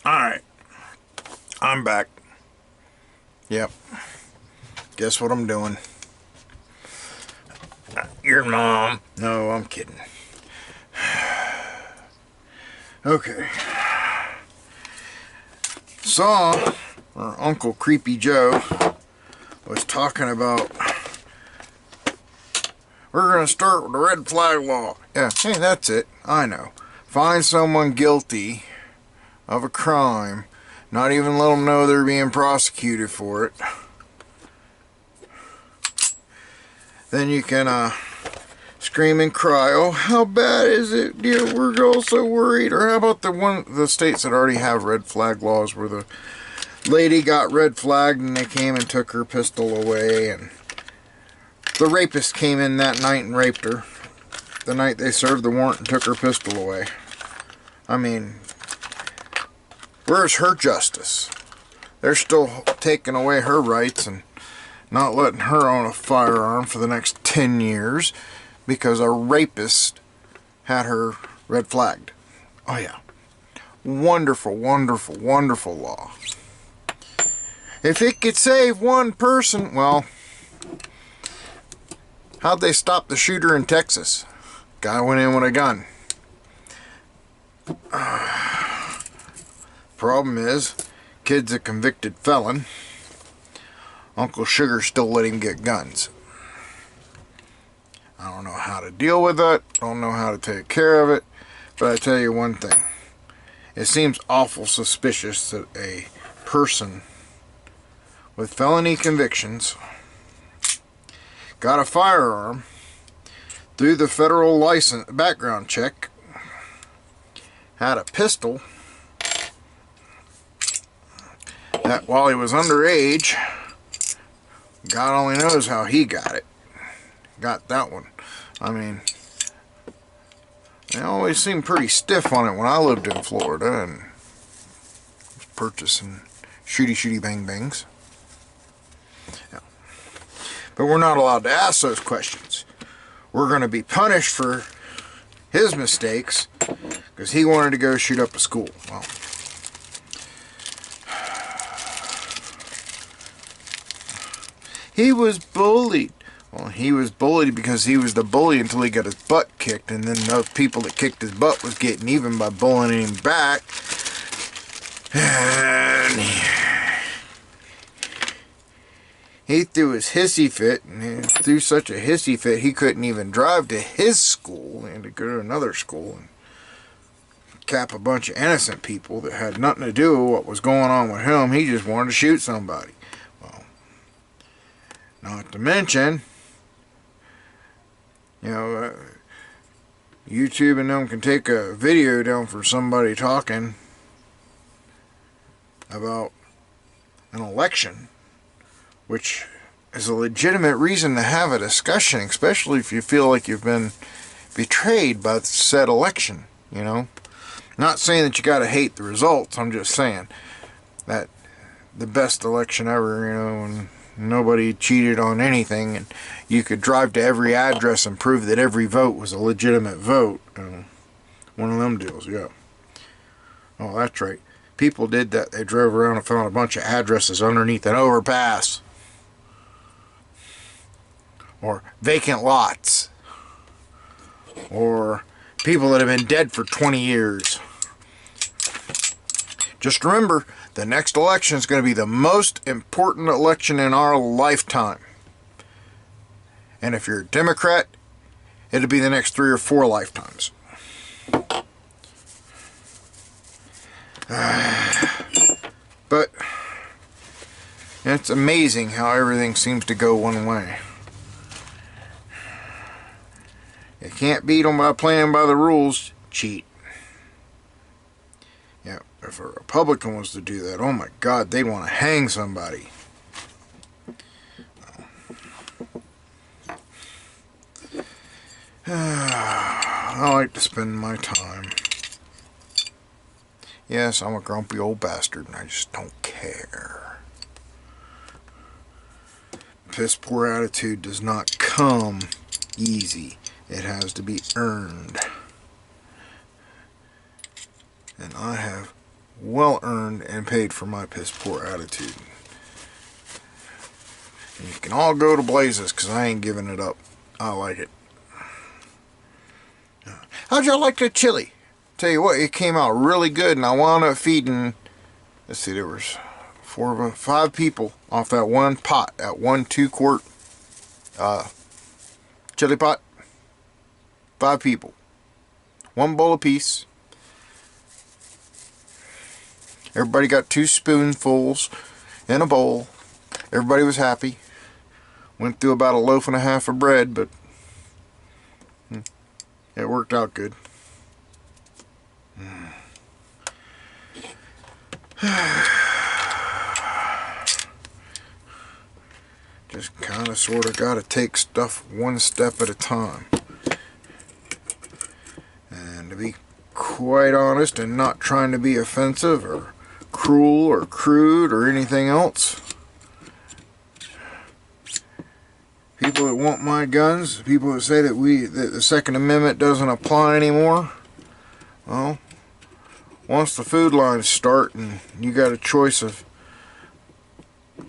Alright, I'm back. Yep. Guess what I'm doing? Your mom. No, I'm kidding. Okay. Saw our Uncle Creepy Joe was talking about we're going to start with the red flag law. Yeah, hey, that's it. I know. Find someone guilty of a crime, not even let them know they're being prosecuted for it. Then you can scream and cry, oh, how bad is it, dear, we're all so worried. Or how about the states that already have red flag laws where the lady got red flagged and they came and took her pistol away, and the rapist came in that night and raped her the night they served the warrant and took her pistol away. I mean, where's her justice? They're still taking away her rights and not letting her own a firearm for the next 10 years because a rapist had her red flagged. Oh yeah. Wonderful, wonderful, wonderful law. If it could save one person, well, how'd they stop the shooter in Texas? Guy went in with a gun. Problem is, kid's a convicted felon. Uncle Sugar still let him get guns. I don't know how to deal with that. Don't know how to take care of it. But I tell you one thing. It seems awful suspicious that a person with felony convictions got a firearm through the federal license background check, had a pistol that while he was underage, God only knows how he got it. Got that one. I mean, they always seemed pretty stiff on it when I lived in Florida and was purchasing shooty bang bangs. Yeah. But we're not allowed to ask those questions. We're going to be punished for his mistakes because he wanted to go shoot up a school. Well, he was bullied. Well, he was bullied because he was the bully until he got his butt kicked, and then the people that kicked his butt was getting even by bullying him back. And he threw his hissy fit, and he threw such a hissy fit he couldn't even drive to his school and to go to another school and cap a bunch of innocent people that had nothing to do with what was going on with him. He just wanted to shoot somebody. Well, not to mention, YouTube and them can take a video down for somebody talking about an election, which is a legitimate reason to have a discussion, especially if you feel like you've been betrayed by said election, Not saying that you gotta hate the results, I'm just saying that the best election ever, and nobody cheated on anything, and you could drive to every address and prove that every vote was a legitimate vote. One of them deals, yeah. Oh, that's right. People did that. They drove around and found a bunch of addresses underneath an overpass. Or vacant lots. Or people that have been dead for 20 years. Just remember, the next election is going to be the most important election in our lifetime. And if you're a Democrat, it'll be the next 3 or 4 lifetimes. But it's amazing how everything seems to go one way. You can't beat them by playing by the rules. Cheat. Yeah, if a Republican was to do that, oh my God, they'd want to hang somebody. I like to spend my time. Yes, I'm a grumpy old bastard and I just don't care. Piss poor attitude does not come easy. It has to be earned. And I have well earned and paid for my piss poor attitude. And you can all go to blazes, because I ain't giving it up. I like it. How'd y'all like the chili? Tell you what, it came out really good, and I wound up feeding, let's see, there was 5 people off that one pot, that 1 2-quart chili pot. 5 people. 1 bowl apiece. Everybody got 2 spoonfuls in a bowl. Everybody was happy. Went through about 1.5 loaves of bread, but it worked out good. Just kind of sort of got to take stuff one step at a time. And to be quite honest, and not trying to be offensive or cruel or crude or anything else, people that want my guns, people that say that the Second Amendment doesn't apply anymore, well, once the food lines start and you got a choice of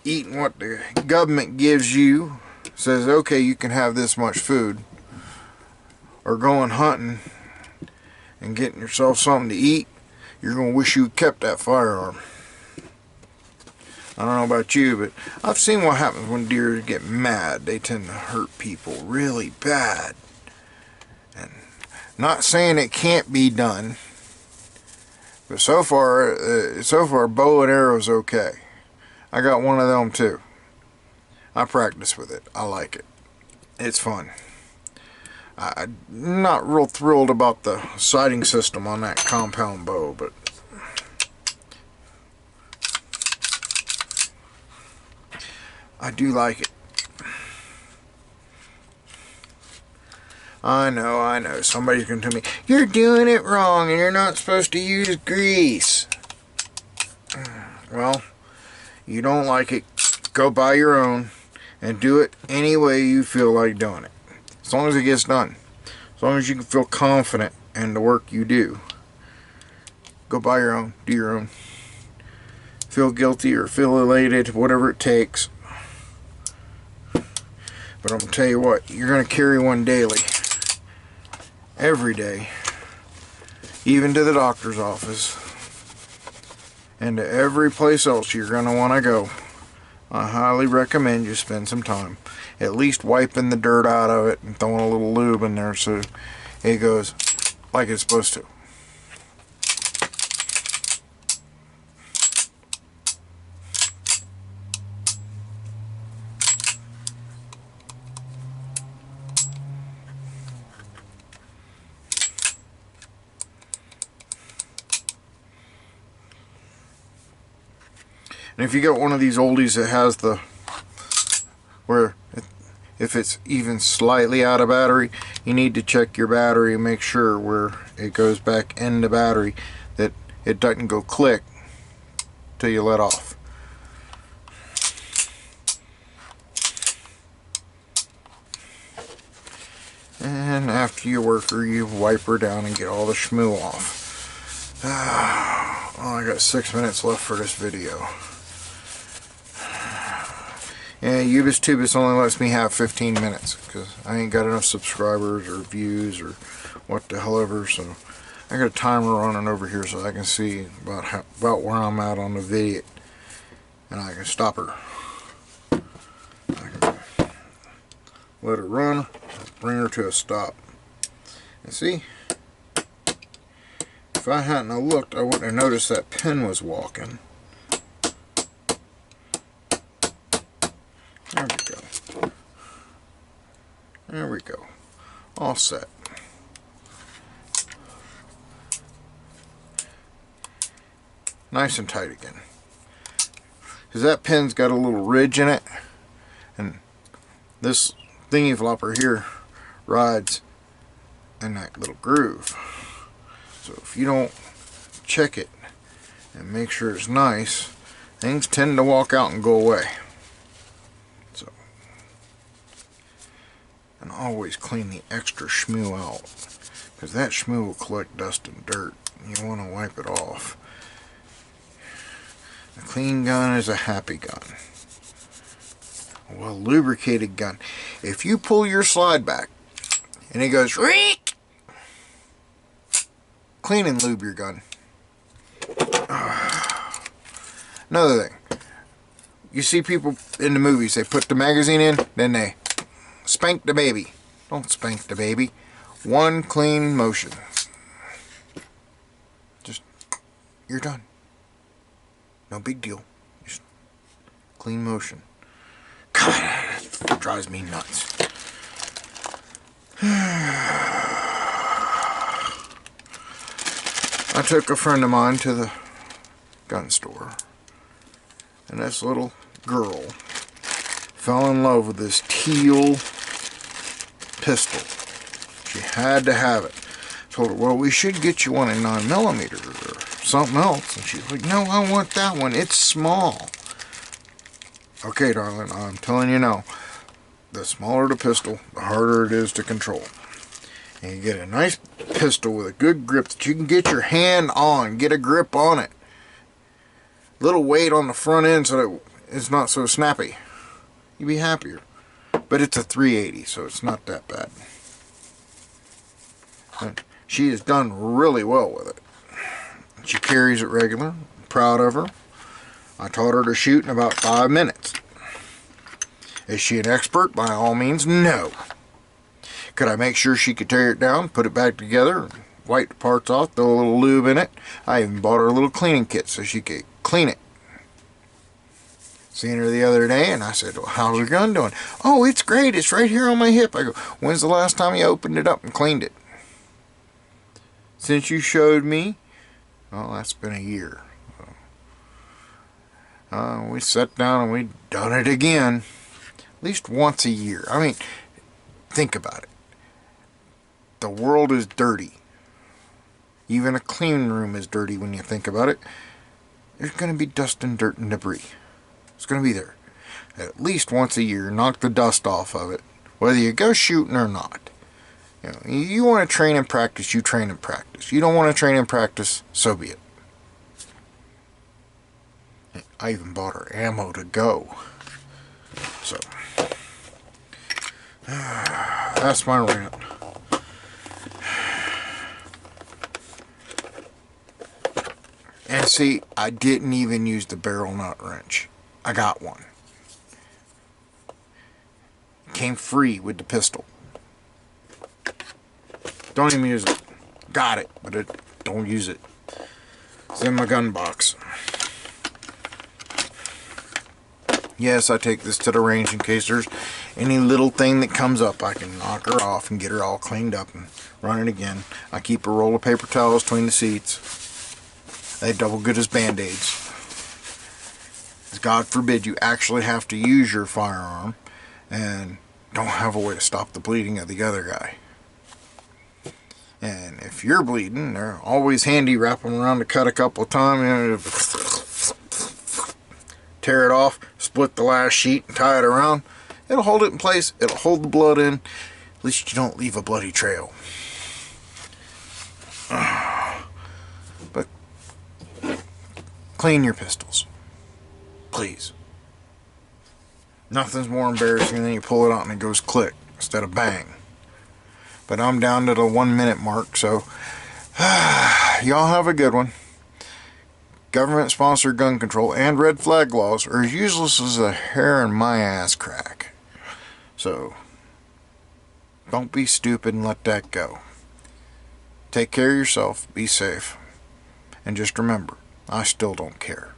eating what the government gives you, says, okay, you can have this much food, or going hunting and getting yourself something to eat, you're going to wish you kept that firearm. I don't know about you, but I've seen what happens when deer get mad. They tend to hurt people really bad. And not saying it can't be done, but so far bow and arrow's okay. I got one of them too. I practice with it. I like it. It's fun. I'm not real thrilled about the sighting system on that compound bow, but I do like it. I know. Somebody's going to tell me, you're doing it wrong and you're not supposed to use grease. Well, you don't like it, go buy your own and do it any way you feel like doing it. As long as it gets done. As long as you can feel confident in the work you do. Go buy your own, do your own. Feel guilty or feel elated, whatever it takes. But I'm going to tell you what, you're going to carry one daily. Every day. Even to the doctor's office. And to every place else you're going to want to go. I highly recommend you spend some time at least wiping the dirt out of it and throwing a little lube in there so it goes like it's supposed to. And if you got one of these oldies that has the, where if it's even slightly out of battery, you need to check your battery and make sure where it goes back in the battery that it doesn't go click till you let off. And after you work her, you wipe her down and get all the schmoo off. Oh, I got 6 minutes left for this video. Yeah, Ubis only lets me have 15 minutes because I ain't got enough subscribers or views or what the hell ever. So I got a timer running over here so I can see about where I'm at on the video, and I can stop her. I can let her run, bring her to a stop. And see, if I hadn't looked, I wouldn't have noticed that pin was walking. There we go. There we go. All set. Nice and tight again. Because that pin's got a little ridge in it. And this thingy flopper here rides in that little groove. So if you don't check it and make sure it's nice, things tend to walk out and go away. And always clean the extra schmoo out, because that schmoo will collect dust and dirt. You want to wipe it off. clean gun is a happy gun. Well, lubricated gun. If you pull your slide back and it goes reek, clean and lube your gun. Another thing. You see people in the movies, they put the magazine in, then they spank the baby. Don't spank the baby. One clean motion. Just, you're done. No big deal. Just clean motion. God, that drives me nuts. I took a friend of mine to the gun store, and this little girl fell in love with this teal pistol. She had to have it. Told her, well, we should get you one in 9mm or something else. And she's like, no, I want that one. It's small. Okay, darling, I'm telling you now, the smaller the pistol, the harder it is to control. And you get a nice pistol with a good grip that you can get your hand on, get a grip on it. Little weight on the front end so that it's not so snappy. You'd be happier. But it's a 380, so it's not that bad. And she has done really well with it. She carries it regular. I'm proud of her. I taught her to shoot in about 5 minutes. Is she an expert? By all means, no. Could I make sure she could tear it down, put it back together, wipe the parts off, throw a little lube in it? I even bought her a little cleaning kit so she could clean it. Seen her the other day, and I said, well, how's your gun doing? Oh, it's great. It's right here on my hip. I go, when's the last time you opened it up and cleaned it? Since you showed me? Well, that's been a year. We sat down and we done it again. At least once a year. I mean, think about it. The world is dirty. Even a clean room is dirty when you think about it. There's going to be dust and dirt and debris. It's going to be there. At least once a year, knock the dust off of it. Whether you go shooting or not. You know, you want to train and practice, you train and practice. You don't want to train and practice, so be it. I even bought her ammo to go. So, that's my rant. And see, I didn't even use the barrel nut wrench. I got one. Came free with the pistol. Don't even use it. Got it, but don't use it. It's in my gun box. Yes, I take this to the range in case there's any little thing that comes up. I can knock her off and get her all cleaned up and run it again. I keep a roll of paper towels between the seats. They double good as Band-Aids. God forbid you actually have to use your firearm and don't have a way to stop the bleeding of the other guy. And if you're bleeding, they're always handy. Wrap them around to cut a couple of times. You know, tear it off, split the last sheet and tie it around. It'll hold it in place. It'll hold the blood in. At least you don't leave a bloody trail. But clean your pistols. Please. Nothing's more embarrassing than you pull it out and it goes click instead of bang. But I'm down to the 1 minute mark, so y'all have a good one. Government-sponsored gun control and red flag laws are as useless as a hair in my ass crack. So, don't be stupid and let that go. Take care of yourself, be safe, and just remember, I still don't care.